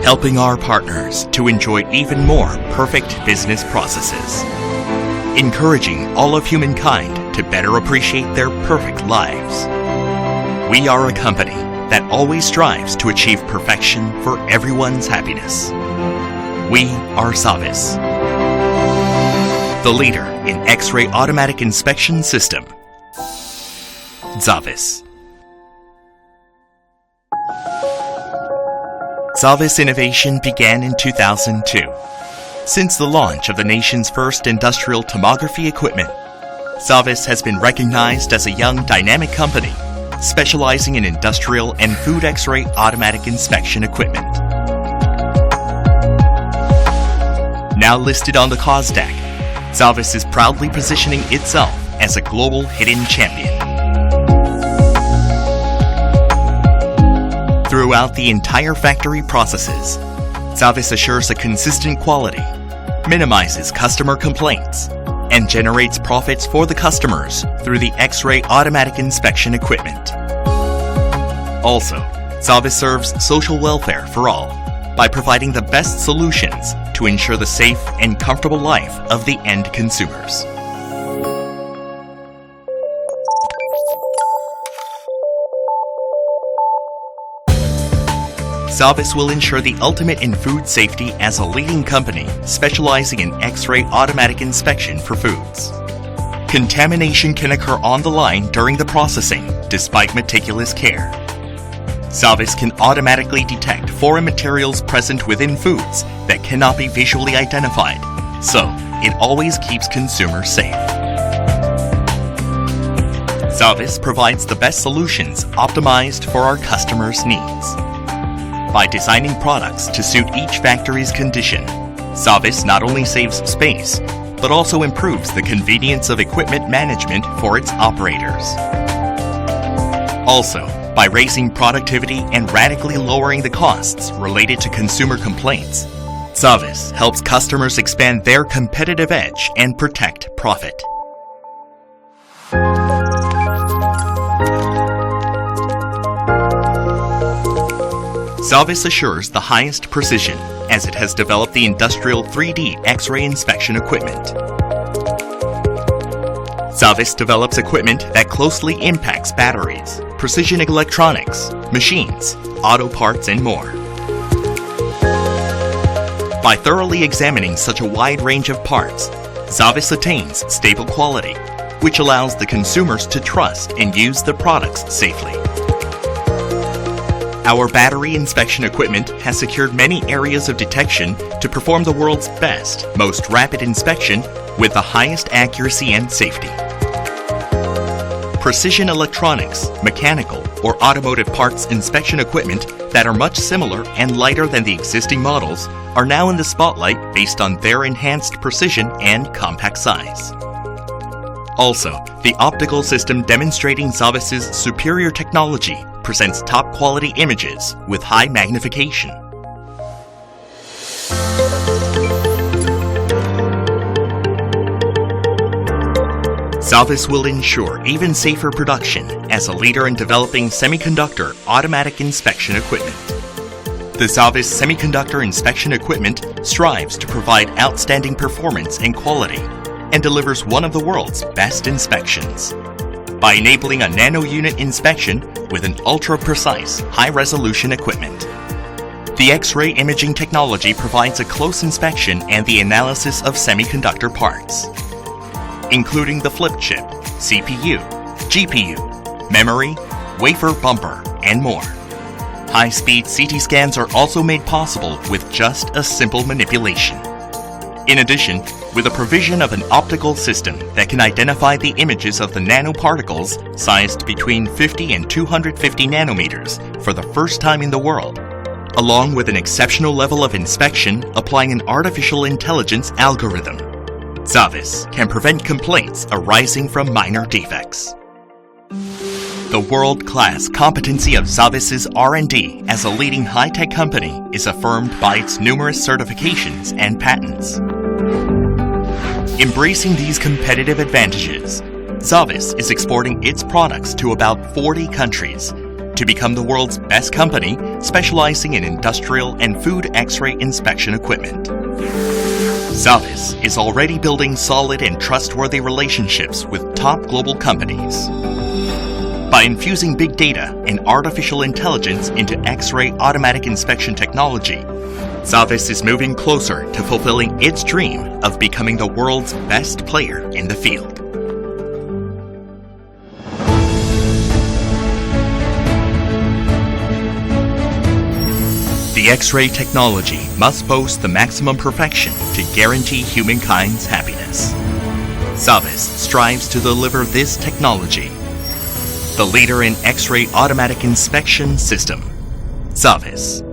Helping our partners to enjoy even more perfect business processes. Encouraging all of humankind to better appreciate their perfect lives. We are a company that always strives to achieve perfection for everyone's happiness. We are Xavis, the leader in X-ray automatic inspection system. Xavis. Xavis innovation began in 2002. Since the launch of the nation's first industrial tomography equipment, Xavis has been recognized as a young, dynamic company specializing in industrial and food X-ray automatic inspection equipment. Now listed on the KOSDAQ, Xavis is proudly positioning itself as a global hidden champion. Throughout the entire factory processes, Xavis assures a consistent quality, minimizes customer complaints, and generates profits for the customers through the X-ray automatic inspection equipment. Also, Xavis serves social welfare for all by providing the best solutions to ensure the safe and comfortable life of the end consumers. Xavis will ensure the ultimate in food safety as a leading company specializing in X-ray automatic inspection for foods. Contamination can occur on the line during the processing, despite meticulous care. Xavis can automatically detect foreign materials present within foods that cannot be visually identified, so it always keeps consumers safe. Xavis provides the best solutions optimized for our customers' needs. By designing products to suit each factory's condition, Xavis not only saves space, but also improves the convenience of equipment management for its operators. Also, by raising productivity and radically lowering the costs related to consumer complaints, Xavis helps customers expand their competitive edge and protect profit. Xavis assures the highest precision as it has developed the industrial 3D X-ray inspection equipment. Xavis develops equipment that closely impacts batteries, precision electronics, machines, auto parts, and more. By thoroughly examining such a wide range of parts, Xavis attains stable quality, which allows the consumers to trust and use the products safely. Our battery inspection equipment has secured many areas of detection to perform the world's best, most rapid inspection with the highest accuracy and safety. Precision electronics, mechanical, or automotive parts inspection equipment that are much similar and lighter than the existing models are now in the spotlight based on their enhanced precision and compact size. Also, the optical system demonstrating Xavis's superior technology presents top-quality images with high magnification. Xavis will ensure even safer production as a leader in developing semiconductor automatic inspection equipment. The Xavis semiconductor inspection equipment strives to provide outstanding performance and quality and delivers one of the world's best inspections by enabling a nano-unit inspection with an ultra-precise, high-resolution equipment. The X-ray imaging technology provides a close inspection and the analysis of semiconductor parts, including the flip chip, CPU, GPU, memory, wafer bumper, and more. High-speed CT scans are also made possible with just a simple manipulation. In addition, with the provision of an optical system that can identify the images of the nanoparticles sized between 50 and 250 nanometers for the first time in the world, along with an exceptional level of inspection applying an artificial intelligence algorithm, Xavis can prevent complaints arising from minor defects. The world-class competency of Xavis's R&D as a leading high-tech company is affirmed by its numerous certifications and patents. Embracing these competitive advantages, Xavis is exporting its products to about 40 countries to become the world's best company specializing in industrial and food X-ray inspection equipment. Xavis is already building solid and trustworthy relationships with top global companies. By infusing big data and artificial intelligence into X-ray automatic inspection technology, Xavis is moving closer to fulfilling its dream of becoming the world's best player in the field. The X-ray technology must boast the maximum perfection to guarantee humankind's happiness. Xavis strives to deliver this technology. The leader in X-ray automatic inspection system, Xavis.